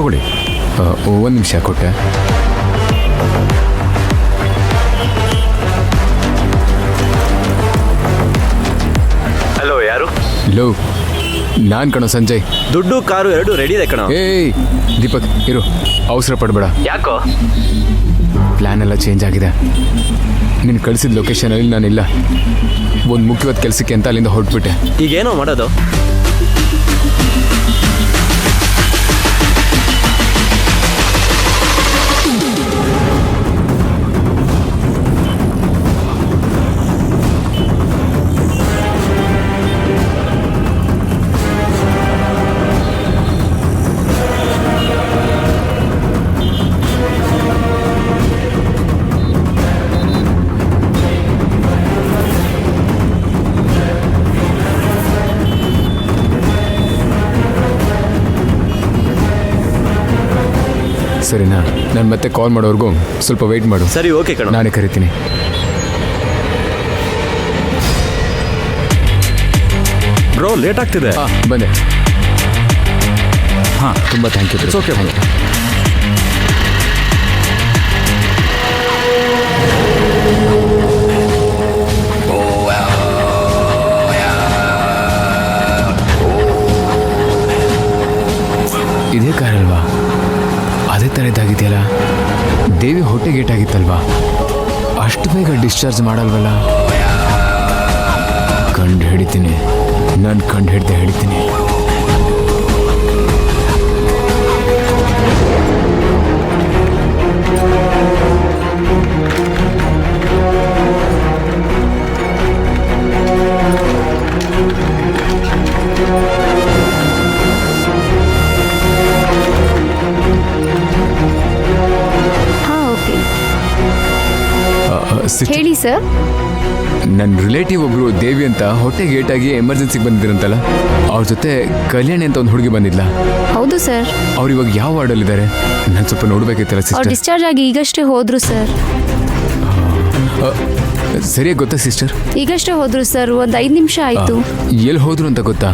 ತಗೊಳ್ಳಿ. ಒಂದು ನಿಮಿಷ ಕೊಟ್ಟೆ. ಹಲೋ, ಯಾರು? ಲೋ, ನಾನು ಕಣೋ ಸಂಜಯ್. ದುಡ್ಡು ಕಾರು ಎರಡು ರೆಡಿ ಇದೆ ಕಣೋ. ಏಯ್ ದೀಪಕ್, ಇರು, ಅವಸರ ಪಡಬೇಡ. ಯಾಕೋ? ಪ್ಲ್ಯಾನ್ ಎಲ್ಲ ಚೇಂಜ್ ಆಗಿದೆ. ನೀನು ಕಳಿಸಿದ ಲೊಕೇಶನಲ್ಲಿ ನಾನಿಲ್ಲ. ಒಂದು ಮುಖ್ಯವಾದ ಕೆಲಸಕ್ಕೆ ಅಂತ ಅಲ್ಲಿಂದ ಹೊರಟ್ಬಿಟ್ಟೆ. ಈಗೇನೋ ಮಾಡೋದು? ಸರಿನಾ? ನಾನು ಮತ್ತೆ ಕಾಲ್ ಮಾಡೋವರೆಗೂ ಸ್ವಲ್ಪ ವೆಯ್ಟ್ ಮಾಡು. ಸರಿ, ಓಕೆ ಕಣ. ನಾನೇ ಕರಿತೀನಿ. ಬ್ರೋ, ಲೇಟ್ ಆಗ್ತಿದೆ. ಹಾಂ, ಬಂದೆ. ಹಾಂ, ತುಂಬ ಥ್ಯಾಂಕ್ ಯು. ಓಕೆ. ಇದೇ ಕಾರಲ್ವಾ? ಅದೇ ಥರ ಇದ್ದಾಗಿದೆಯಲ್ಲ. ದೇವಿ ಹೊಟ್ಟೆ ಗೇಟಾಗಿತ್ತಲ್ವಾ? ಅಷ್ಟು ಬೇಗ ಡಿಸ್ಚಾರ್ಜ್ ಮಾಡಲ್ವಲ್ಲ? ಕಂಡು ಹಿಡಿತೀನಿ, ನಾನು ಕಂಡು ಹಿಡ್ದೆ ಹಿಡಿತೀನಿ. ಹೇಳಿ ಸರ್. ನನ್ನ ರಿಲೇಟಿವ್ ಒಬ್ರು ದೇವಿ ಅಂತ ಹೊಟ್ಟೆ ಗೇಟಾಗಿ ಎಮರ್ಜೆನ್ಸಿಗೆ ಬಂದಿರಂತಲ್ಲ, ಅವ್ರ ಜೊತೆ ಕಲ್ಯಾಣಿ ಅಂತ ಒಂದು ಹುಡುಗಿ ಬಂದಿದ್ಲ. ಹೌದು ಸರ್. ಅವ್ರು ಇವಾಗ ಯಾವ ವಾರ್ಡಲ್ಲಿದ್ದಾರೆ? ನಾನು ಸ್ವಲ್ಪ ನೋಡ್ಬೇಕಿತ್ತಲ್ಲ ಅವ್ರು ಸಿಸ್ಟರ್. ಡಿಸ್ಚಾರ್ಜ್ ಆಗಿ ಈಗಷ್ಟೇ ಹೋದ್ರು ಸರ್. ಸರಿಯಾಗಿ ಗೊತ್ತಾ ಸಿಸ್ಟರ್? ಈಗಷ್ಟೇ ಹೋದ್ರು ಸರ್, ಒಂದು 5 ನಿಮಿಷ ಆಯ್ತು. ಎಲ್ಲಿ ಹೋದ್ರು ಅಂತ ಗೊತ್ತಾ?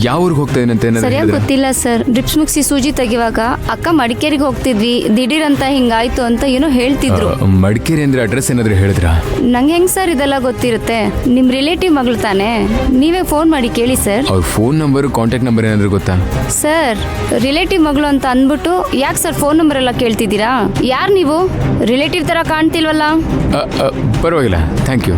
ಯಾವ ಊರಿಗೆ ಹೋಗ್ತಾ ಇದಂತೆ? ಸರಿಯಾಗಿ ಗೊತ್ತಿಲ್ಲ ಸರ್. ಡ್ರಿಪ್ಸ್ ಮುಗಿಸಿ ಸೂಜಿ ತೆಗಿವಾಗ ಅಕ್ಕ ಮಡಿಕೇರಿಗೆ ಹೋಗ್ತಿದ್ವಿ, ದಿಢೀರ್ ಅಂತ ಹಿಂಗಾಯ್ತು ಅಂತ ಏನೋ ಹೇಳ್ತಿದ್ರು. ಮಡಿಕೇರಿ ಅಂದ್ರೆ ಅಡ್ರೆಸ್ ಏನಾದ್ರು ಹೇಳಿದ್ರಾ? ನಂಗೆ ಹೆಂಗ್ ಸರ್ ಇದೆಲ್ಲ ಗೊತ್ತಿರುತ್ತೆ? ನಿಮ್ ರಿಲೇಟಿವ್ ಮಗಳು ತಾನೆ, ನೀವೇ ಫೋನ್ ಮಾಡಿ ಕೇಳಿ ಸರ್. ಅವ್ರ ಫೋನ್ ನಂಬರ್, ಕಾಂಟ್ಯಾಕ್ಟ್ ನಂಬರ್ ಏನಾದ್ರು ಗೊತ್ತಾ? ಸರ್, ರಿಲೇಟಿವ್ ಮಗಳು ಅಂತ ಅಂದ್ಬಿಟ್ಟು ಯಾಕೆ ಸರ್ ಫೋನ್ ನಂಬರ್ ಎಲ್ಲ ಕೇಳ್ತಿದ್ದೀರಾ? ಯಾರು ನೀವು? ರಿಲೇಟಿವ್ ತರ ಕಾಣ್ತಿಲ್ವಲ್ಲ. ಪರವಾಗಿಲ್ಲ, ಥ್ಯಾಂಕ್ ಯು.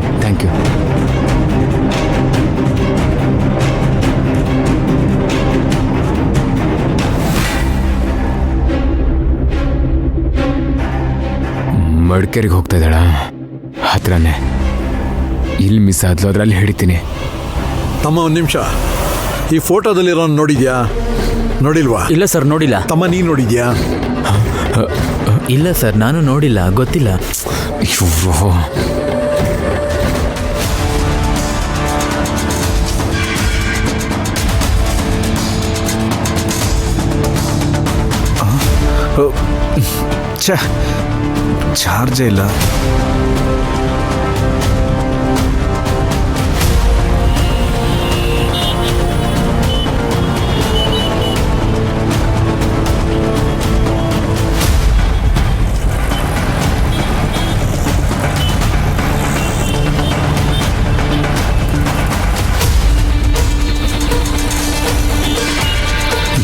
ಮಡಿಕೇರಿಗೆ ಹೋಗ್ತಾ ಇದ್ದಾಳ? ಹತ್ರನೇ. ಇಲ್ಲಿ ಮಿಸ್ ಆದ್ಲು, ಅದರಲ್ಲಿ ಹಿಡಿತೀನಿ. ತಮ್ಮ, ಒಂದು ನಿಮಿಷ. ಈ ಫೋಟೋದಲ್ಲಿರೋ ನೋಡಿದ್ಯಾ? ನೋಡಿಲ್ವಾ? ಇಲ್ಲ ಸರ್, ನೋಡಿಲ್ಲ. ತಮ್ಮ, ನೀನು ನೋಡಿದ್ಯಾ? ಇಲ್ಲ ಸರ್, ನಾನು ನೋಡಿಲ್ಲ, ಗೊತ್ತಿಲ್ಲ. ಚಾರ್ಜೇ ಇಲ್ಲ.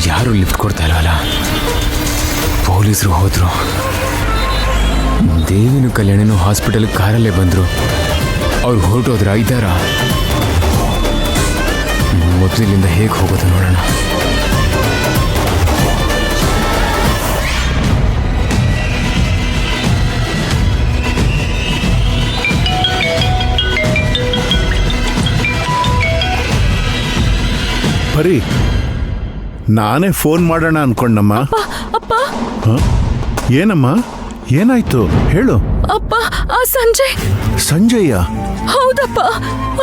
ಯಾರು ಲಿಫ್ಟ್ ಕೊಡ್ತಾ ಇಲ್ಲವಲ್ಲ? ಪೊಲೀಸರು ಹೋದ್ರು. ದೇವಿನೂ ಕಲ್ಯಾಣಿನೂ ಹಾಸ್ಪಿಟಲ್ ಕಾರಲ್ಲೇ ಬಂದರು. ಅವ್ರು ಹೊರಟೋದ್ರ? ಇದ್ದಾರ? ಮೊದಲಿನಿಂದ ಹೇಗೆ ಹೋಗೋದು ನೋಡೋಣ. ಬರೀ ನಾನೇ ಫೋನ್ ಮಾಡೋಣ ಅನ್ಕೊಂಡಮ್ಮ. ಏನಮ್ಮ, ಏನಾಯ್ತು ಹೇಳು. ಅಪ್ಪ, ಆ ಸಂಜಯ್. ಸಂಜಯ್ಯ? ಹೌದಪ್ಪ,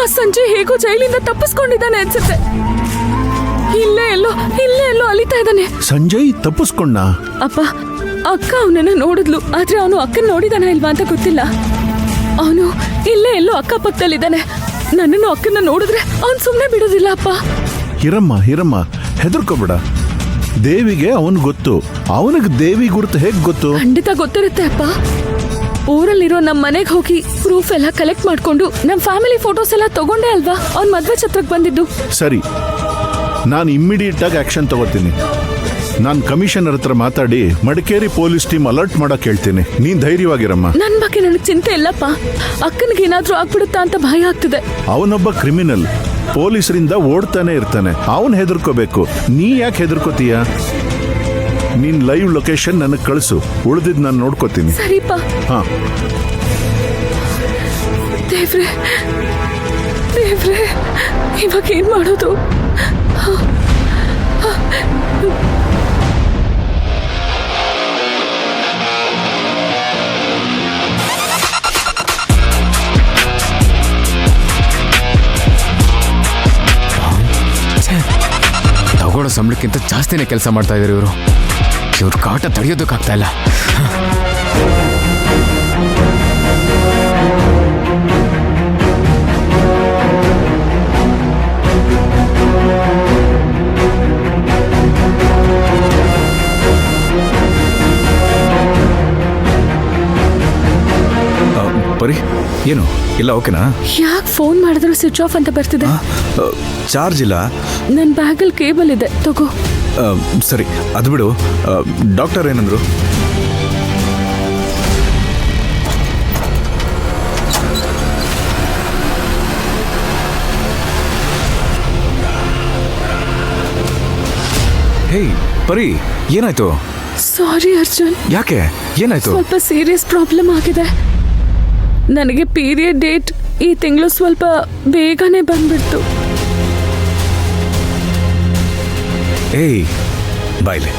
ಆ ಸಂಜಯ್ ಹೇಗೋ ಜೈಲಿಂದ ತಪ್ಪಿಸ್ಕೊಂಡಿದ್ದಾನೆ ಅನ್ಸುತ್ತೆ. ಇಲ್ಲೇ ಎಲ್ಲೋ ಅಲಿತಾ ಇದ್ದಾನೆ. ಸಂಜಯ್ ತಪ್ಪಿಸ್ಕೊಂಡ? ಅಪ್ಪ, ಅಕ್ಕ ಅವನನ್ನ ನೋಡಿದ್ಲು, ಆದ್ರೆ ಅವನು ಅಕ್ಕನ ನೋಡಿದಾನ ಇಲ್ವಾ ಅಂತ ಗೊತ್ತಿಲ್ಲ. ಅವನು ಇಲ್ಲೇ ಎಲ್ಲೋ ಅಕ್ಕಪಕ್ಕದಲ್ಲಿದ್ದಾನೆ. ನನ್ನನ್ನು ಅಕ್ಕನ ನೋಡಿದ್ರೆ ಅವನು ಸುಮ್ಮನೆ ಬಿಡೋದಿಲ್ಲ ಅಪ್ಪ. ಇರಮ್ಮ, ಹೆದರ್ಕೋಬೇಡ. ದೇವಿಗೆ ಅವನ್ ಗೊತ್ತು. ಅವನಿಗೆ ದೇವಿ ಗುರುತು ಹೇಗ್ ಗೊತ್ತು? ಖಂಡಿತ ಗೊತ್ತಿರುತ್ತೆ ಅಪ್ಪ. ಊರಲ್ಲಿರೋ ನಮ್ಮ ಮನೆಗೆ ಹೋಗಿ ಪ್ರೂಫ್ ಎಲ್ಲ ಕಲೆಕ್ಟ್ ಮಾಡ್ಕೊಂಡು ನಮ್ಮ ಫ್ಯಾಮಿಲಿ ಫೋಟೋಸ್ ಎಲ್ಲ ತಗೊಂಡೇ ಅಲ್ವಾ ಅವ್ನ್ ಮದ್ವೆ ಛತ್ರಕ್ಕೆ ಬಂದಿದ್ದು. ಸರಿ, ನಾನು ಇಮ್ಮಿಡಿಯೇಟ್ ಆಗಿ ಆಕ್ಷನ್ ತಗೋತೀನಿ. ನಾನು ಕಮಿಷನರ್ ಹತ್ರ ಮಾತಾಡಿ ಮಡಿಕೇರಿ ಪೊಲೀಸ್ ಟೀಮ್ ಅಲರ್ಟ್ ಮಾಡಕ್ ಹೇಳ್ತೀನಿ. ನೀನ್ ಧೈರ್ಯವಾಗಿರಮ್ಮ. ನನ್ ಬಗ್ಗೆ ನನಗೆ ಚಿಂತೆ ಇಲ್ಲಪ್ಪ. ಅಕ್ಕನಿಗೆ ಏನಾದ್ರೂ ಆಗ್ಬಿಡುತ್ತಾ ಅಂತ ಭಯ ಆಗ್ತಿದೆ. ಅವನೊಬ್ಬ ಕ್ರಿಮಿನಲ್, ಪೊಲೀಸರಿಂದ ಓಡ್ತಾನೆ ಇರ್ತಾನೆ. ಅವನ್ ಹೆದರ್ಕೋಬೇಕು. ನೀ ಯಾಕೆ ಹೆದರ್ಕೋತೀಯ? ನೀನ್ ಲೈವ್ ಲೊಕೇಶನ್ ನನಗೆ ಕಳಿಸು, ಉಳಿದಿದ್ ನಾನು ನೋಡ್ಕೋತೀನಿ. ಸರಿಪ್ಪ. ಹಾ, ದೇವ್ರೆ ದೇವ್ರೆ, ಇವಾಗ ಏನ್ ಮಾಡೋದು? ತಗೊಳ್ಳೋ ಸಂಬಳಕ್ಕಿಂತ ಜಾಸ್ತಿನೇ ಕೆಲಸ ಮಾಡ್ತಾ ಇದ್ದಾರೆ ಇವರು. ಇವ್ರ ಕಾಟ ತಡೆಯೋದಕ್ಕಾಗ್ತಾ ಇಲ್ಲ. ಪರಿ, ಏನು ಇಲ್ಲ ಓಕೆನಾ? ಯಾಕೆ ಫೋನ್ ಮಾಡಿದ್ರು ಸ್ವಿಚ್ ಆಫ್ ಅಂತ ಬರ್ತಿದೆ? ಚಾರ್ಜ್ ಇಲ್ಲ. ನನ್ನ ಬ್ಯಾಗಲ್ಲಿ ಕೇಬಲ್ ಇದೆ, ತಗೋ. ಸರಿ, ಅದು ಬಿಡು. ಡಾಕ್ಟರ್ ಏನಂದ್ರು? ಹೇಯ್ ಪರಿ, ಏನಾಯ್ತು? ಸಾರಿ ಅರ್ಜುನ್. ಯಾಕೆ, ಏನಾಯ್ತು? ಸ್ವಲ್ಪ ಸೀರಿಯಸ್ ಪ್ರಾಬ್ಲಮ್ ಆಗಿದೆ. ನನಗೆ ಪೀರಿಯಡ್ ಡೇಟ್ ಈ ತಿಂಗಳು ಸ್ವಲ್ಪ ಬೇಗನೆ ಬಂದ್ಬಿಡ್ತು. ಏಯ್ ಬಾಯ್ಲೆ,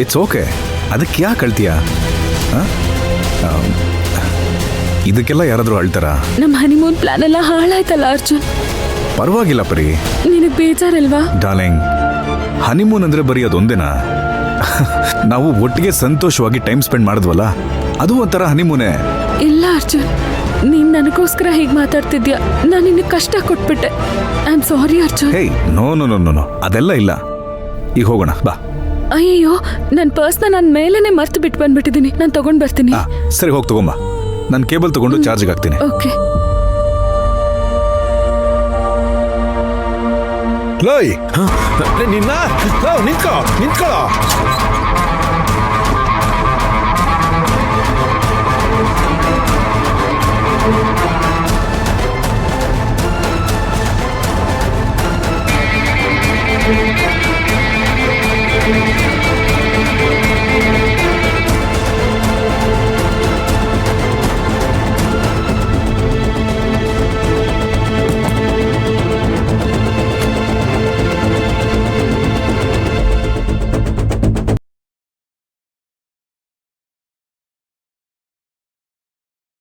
ಇಟ್ಸ್ ಓಕೆ. ಅದಕ್ಕೆ ಯಾಕೆ ಅಳ್ತೀಯ? ಇದಕ್ಕೆಲ್ಲ ಯಾರಾದರೂ ಅಳ್ತಾರಾ? ನಮ್ಮ ಹನಿಮೂನ್ ಪ್ಲಾನ್ ಎಲ್ಲ ಹಾಳಾಯ್ತಲ್ಲ ಅರ್ಜುನ್. ಪರವಾಗಿಲ್ಲ ಪರಿ. ನಿನಗೆ ಬೇಜಾರಲ್ವಾ? ಡಾರ್ಲಿಂಗ್, ಹನಿಮೂನ್ ಅಂದ್ರೆ ಬರೀ ಅದೊಂದೇನಾ? ನಾವು ಒಟ್ಟಿಗೆ ಸಂತೋಷವಾಗಿ ಟೈಮ್ ಸ್ಪೆಂಡ್ ಮಾಡಿದ್ವಲ್ಲ, ಅದು ಒಂಥರ ಹನಿಮೂನೇ. ಇಲ್ಲ ಅರ್ಜುನ್, ನೀನ್ ನನಗೋಸ್ಕರ ಹೀಗೆ ಮಾತಾಡ್ತಿದ್ಯಾ. ನಾನು ನಿನಗೆ ಕಷ್ಟ ಕೊಟ್ಬಿಟ್ಟೆ. I am sorry Arjun. Hey, no no no no no, ಅದೆಲ್ಲ ಇಲ್ಲ. ಈಗ ಹೋಗೋಣ ಬಾ. ಅಯ್ಯೋ, ನನ್ನ ಪರ್ಸ್ನ ನಾನು ಮೇಲೇನೆ ಮರ್ತು ಬಿಟ್ಟು ಬಂದ್ಬಿಟ್ಟಿದ್ದೀನಿ. ನಾನು ತಗೊಂಡ್ ಬರ್ತೀನಿ. ಸರಿ, ಹೋಗಿ ತಗೊಂಬಾ. ನಾನು ಕೇಬಲ್ ತಗೊಂಡು ಚಾರ್ಜ್ಗೆ ಹಾಕ್ತೀನಿ. ಓಕೆ. ಲೋಯ್ ನಿನ್ನ ನಿಂತ್ಕೋ ನಿಂತ್ಕೊಳ್ಳೋ.